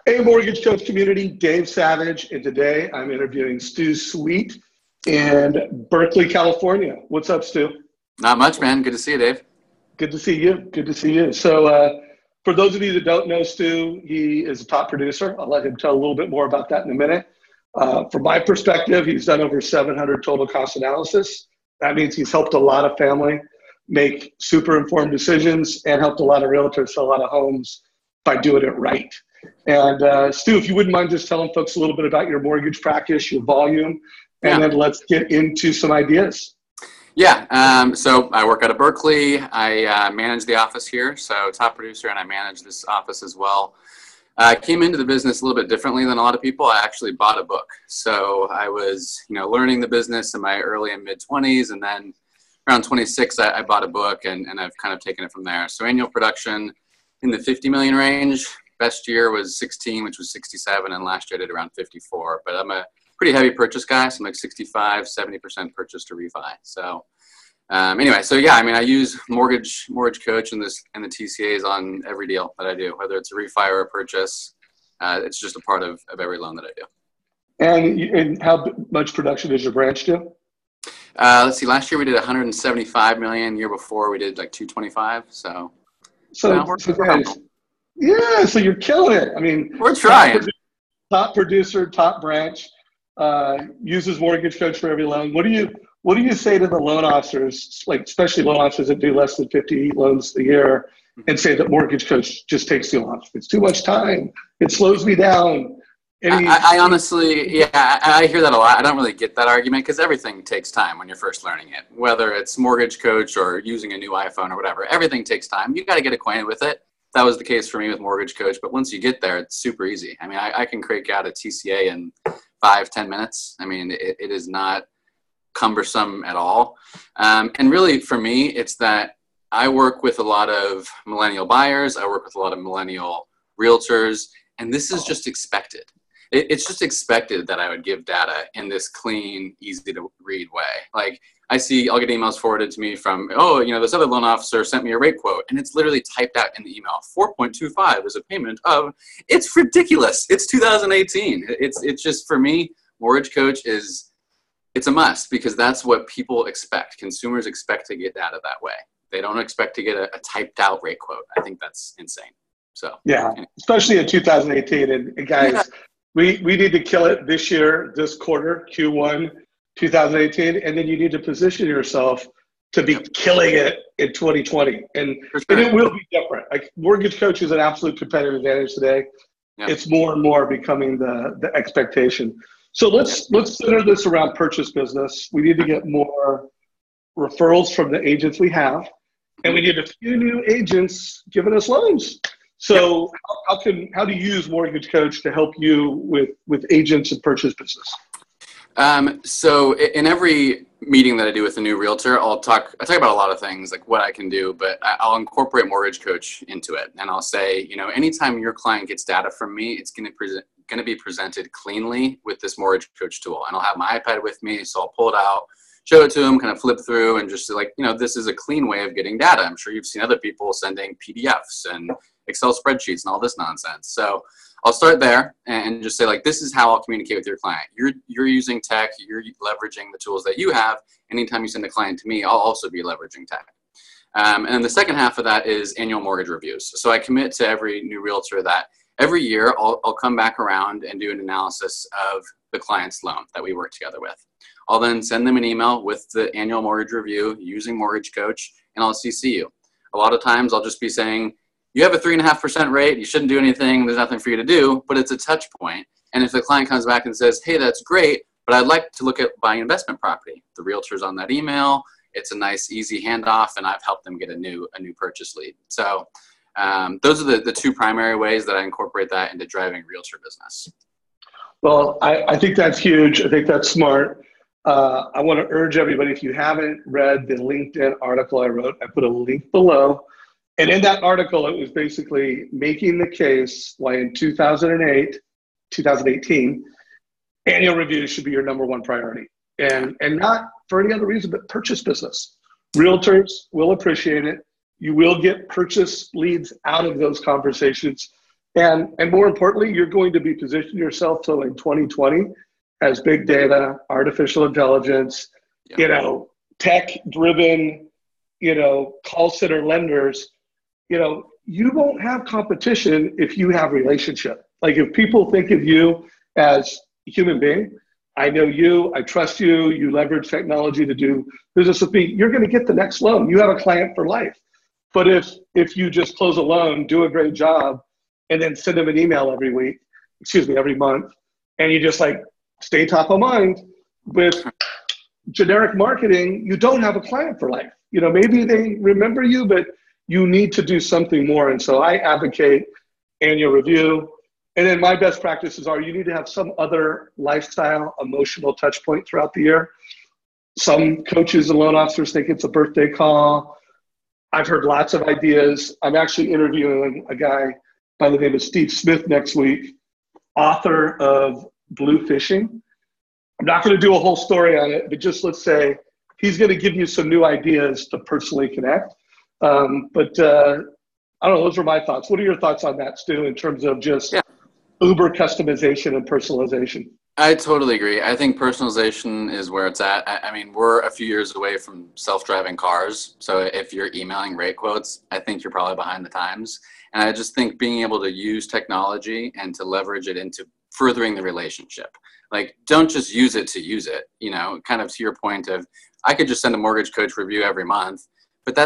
Hey, Mortgage Coach community, Dave Savage, and today I'm interviewing Stu Sweet in Berkeley, California. What's up, Stu? Not much, man. Good to see you, Dave. Good to see you. Good to see you. So for those of you that don't know Stu, he is a top producer. I'll let him tell a little bit more about that in a minute. From my perspective, he's done over 700 total cost analysis. That means he's helped a lot of family make super informed decisions and helped a lot of realtors sell a lot of homes by doing it right. And Stu, if you wouldn't mind just telling folks a little bit about your mortgage practice, your volume, and then let's get into some ideas. Yeah, so I work out of Berkeley. I manage the office here, so top producer, and I manage this office as well. I came into the business a little bit differently than a lot of people. I actually bought a book. So I was, learning the business in my early and mid 20s, and then around 26, I bought a book, and I've kind of taken it from there. So annual production in the 50 million range. Best year was 16, which was 67, and last year I did around 54. But I'm a pretty heavy purchase guy, so I'm like 65, 70% purchase to refi. So anyway, I use Mortgage Coach and the TCAs on every deal that I do, whether it's a refi or a purchase. It's just a part of every loan that I do. And how much production does your branch do? Let's see. Last year we did 175 million. Year before we did like 225. So you're killing it. I mean, we're trying. Top producer, top branch, uses Mortgage Coach for every loan. What do you say to the loan officers, like especially loan officers that do less than 50 loans a year, and say that Mortgage Coach just takes too long? It's too much time. It slows me down. I honestly, I hear that a lot. I don't really get that argument because everything takes time when you're first learning it, whether it's Mortgage Coach or using a new iPhone or whatever. Everything takes time. You got to get acquainted with it. That was the case for me with Mortgage Coach. But once you get there, it's super easy. I mean, I can crank out a TCA in 5-10 minutes. I mean, it is not cumbersome at all. And really, for me, it's that I work with a lot of millennial buyers. I work with a lot of millennial realtors. And this is just expected. It's just expected that I would give data in this clean, easy to read way. Like I'll get emails forwarded to me from, this other loan officer sent me a rate quote, and it's literally typed out in the email. 4.25 is a payment of, it's ridiculous. It's 2018. It's just, for me, Mortgage Coach it's a must because that's what people expect. Consumers expect to get data that way. They don't expect to get a typed out rate quote. I think that's insane. So especially in 2018. And guys, we need to kill it this year, this quarter, Q1 2018, and then you need to position yourself to be killing it in 2020. And it will be different. Like Mortgage Coach is an absolute competitive advantage today. Yeah. It's more and more becoming the expectation. So let's center this around purchase business. We need to get more referrals from the agents we have, and we need a few new agents giving us loans. So how do you use Mortgage Coach to help you with agents and purchase business? So in every meeting that I do with a new realtor, I talk about a lot of things, like what I can do, but I'll incorporate Mortgage Coach into it. And I'll say, anytime your client gets data from me, it's going to be presented cleanly with this Mortgage Coach tool. And I'll have my iPad with me, so I'll pull it out, show it to them, kind of flip through, and just this is a clean way of getting data. I'm sure you've seen other people sending PDFs and Excel spreadsheets and all this nonsense. So I'll start there and just say, this is how I'll communicate with your client. You're using tech, you're leveraging the tools that you have. Anytime you send a client to me, I'll also be leveraging tech. And then the second half of that is annual mortgage reviews. So I commit to every new realtor that every year I'll come back around and do an analysis of the client's loan that we work together with. I'll then send them an email with the annual mortgage review using Mortgage Coach, and I'll CC you. A lot of times I'll just be saying, you have a 3.5% rate, you shouldn't do anything, there's nothing for you to do, but it's a touch point. And if the client comes back and says, hey, that's great, but I'd like to look at buying investment property, the realtor's on that email, it's a nice, easy handoff, and I've helped them get a new purchase lead. So those are the two primary ways that I incorporate that into driving realtor business. Well, I think that's huge. I think that's smart. I want to urge everybody, if you haven't read the LinkedIn article I wrote, I put a link below. And in that article, it was basically making the case why in 2018, annual reviews should be your number one priority. And not for any other reason, but purchase business. Realtors will appreciate it. You will get purchase leads out of those conversations. And more importantly, you're going to be positioning yourself till in 2020 as big data, artificial intelligence, tech-driven, call center lenders. You won't have competition if you have relationship. Like if people think of you as a human being, I know you, I trust you, you leverage technology to do business with me, you're going to get the next loan. You have a client for life. But if you just close a loan, do a great job, and then send them an email every month, and you just like stay top of mind with generic marketing, you don't have a client for life. Maybe they remember you, but you need to do something more. And so I advocate annual review. And then my best practices are you need to have some other lifestyle, emotional touch point throughout the year. Some coaches and loan officers think it's a birthday call. I've heard lots of ideas. I'm actually interviewing a guy by the name of Steve Smith next week, author of Blue Fishing. I'm not going to do a whole story on it, but just let's say he's going to give you some new ideas to personally connect. I don't know, those are my thoughts. What are your thoughts on that, Stu, in terms of just uber customization and personalization? I totally agree. I think personalization is where it's at. I mean, we're a few years away from self-driving cars. So if you're emailing rate quotes, I think you're probably behind the times. And I just think being able to use technology and to leverage it into furthering the relationship. Like, don't just use it to use it, kind of to your point of, I could just send a mortgage coach review every month, but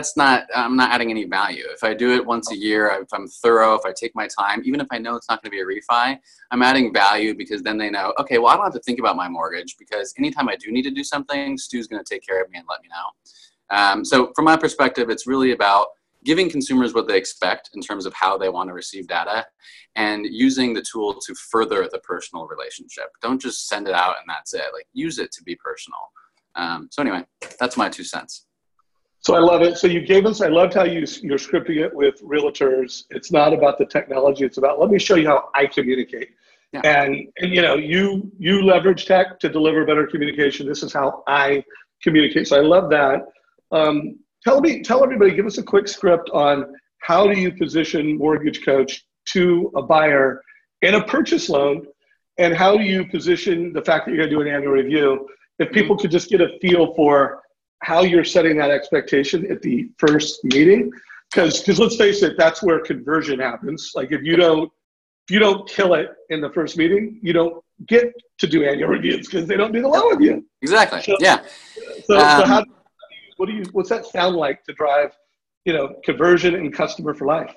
I'm not adding any value. If I do it once a year, if I'm thorough, if I take my time, even if I know it's not going to be a refi, I'm adding value because then they know, okay, well, I don't have to think about my mortgage because anytime I do need to do something, Stu's going to take care of me and let me know. So from my perspective, it's really about giving consumers what they expect in terms of how they want to receive data and using the tool to further the personal relationship. Don't just send it out and that's it. Like, use it to be personal. So anyway, that's my 2 cents. So I love it. So you gave us, I loved how you're scripting it with realtors. It's not about the technology. It's about, let me show you how I communicate. Yeah. And you leverage tech to deliver better communication. This is how I communicate. So I love that. Tell everybody, give us a quick script on how do you position Mortgage Coach to a buyer in a purchase loan, and how do you position the fact that you're going to do an annual review? If people could just get a feel for how you're setting that expectation at the first meeting, because let's face it, that's where conversion happens. Like if you don't kill it in the first meeting, you don't get to do annual reviews because they don't do the loan with you. Exactly. So, yeah. So what's that sound like to drive, conversion and customer for life?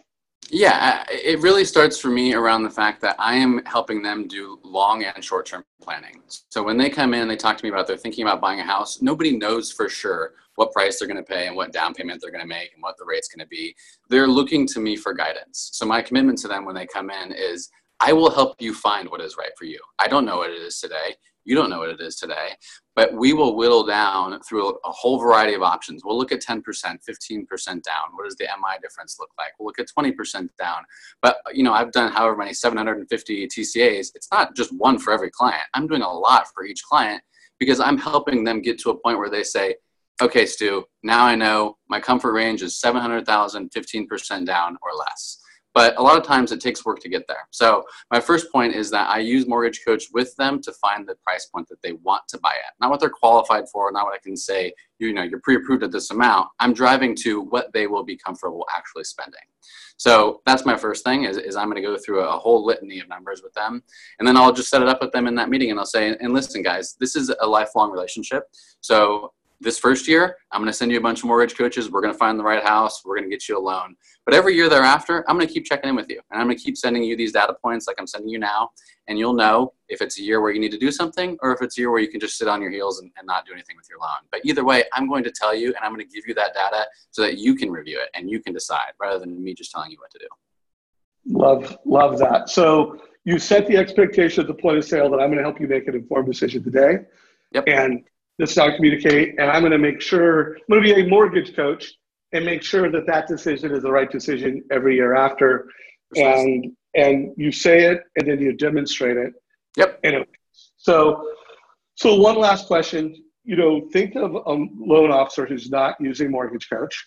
Yeah, it really starts for me around the fact that I am helping them do long and short-term planning. So when they come in, they talk to me about they're thinking about buying a house. Nobody knows for sure what price they're going to pay and what down payment they're going to make and what the rate's going to be. They're looking to me for guidance. So my commitment to them when they come in is I will help you find what is right for you. I don't know what it is today. You don't know what it is today, but we will whittle down through a whole variety of options. We'll look at 10%, 15% down. What does the MI difference look like? We'll look at 20% down. But, I've done however many 750 TCAs. It's not just one for every client. I'm doing a lot for each client because I'm helping them get to a point where they say, okay, Stu, now I know my comfort range is 700,000, 15% down or less. But a lot of times it takes work to get there. So my first point is that I use Mortgage Coach with them to find the price point that they want to buy at. Not what they're qualified for, not what I can say, you're pre-approved at this amount. I'm driving to what they will be comfortable actually spending. So that's my first thing is I'm going to go through a whole litany of numbers with them. And then I'll just set it up with them in that meeting and I'll say, and listen, guys, this is a lifelong relationship. So this first year, I'm going to send you a bunch of mortgage coaches. We're going to find the right house. We're going to get you a loan. But every year thereafter, I'm going to keep checking in with you. And I'm going to keep sending you these data points like I'm sending you now. And you'll know if it's a year where you need to do something or if it's a year where you can just sit on your heels and not do anything with your loan. But either way, I'm going to tell you and I'm going to give you that data so that you can review it and you can decide rather than me just telling you what to do. Love that. So you set the expectation at the point of sale that I'm going to help you make an informed decision today. Yep. And this is how I communicate. And I'm going to make sure, I'm going to be a mortgage coach and make sure that that decision is the right decision every year after. And you say it and then you demonstrate it. Yep. And so one last question, think of a loan officer who's not using Mortgage Coach,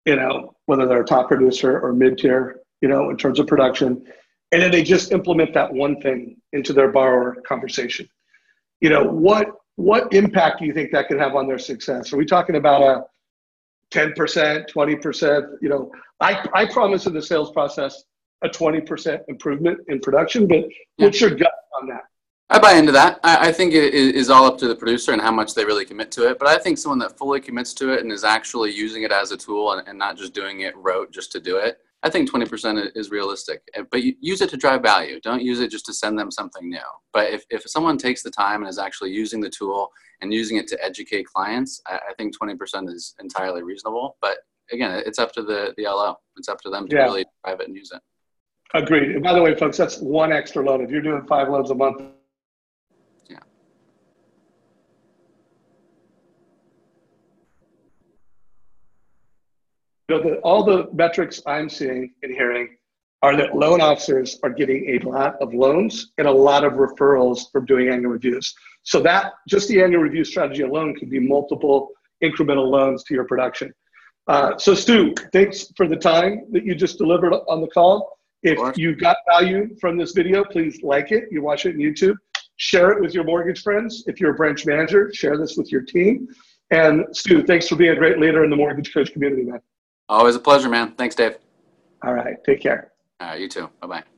whether they're a top producer or mid-tier, in terms of production. and then they just implement that one thing into their borrower conversation. You know, what impact do you think that could have on their success? Are we talking about a 10%, 20%? You know, I promise in the sales process a 20% improvement in production, but what's your gut on that? I buy into that. I think it is all up to the producer and how much they really commit to it. But I think someone that fully commits to it and is actually using it as a tool and not just doing it rote just to do it, I think 20% is realistic. But you use it to drive value. Don't use it just to send them something new. But if someone takes the time and is actually using the tool and using it to educate clients, I think 20% is entirely reasonable. But again, it's up to the LO. It's up to them to really drive it and use it. Agreed. And by the way, folks, that's one extra loan. If you're doing 5 loans a month, you know, all the metrics I'm seeing and hearing are that loan officers are getting a lot of loans and a lot of referrals from doing annual reviews. So that just the annual review strategy alone could be multiple incremental loans to your production. So Stu, thanks for the time that you just delivered on the call. If you got value from this video, please like it. You watch it on YouTube. Share it with your mortgage friends. If you're a branch manager, share this with your team. And Stu, thanks for being a great leader in the mortgage coach community, man. Always a pleasure, man. Thanks, Dave. All right. Take care. All right. You too. Bye-bye.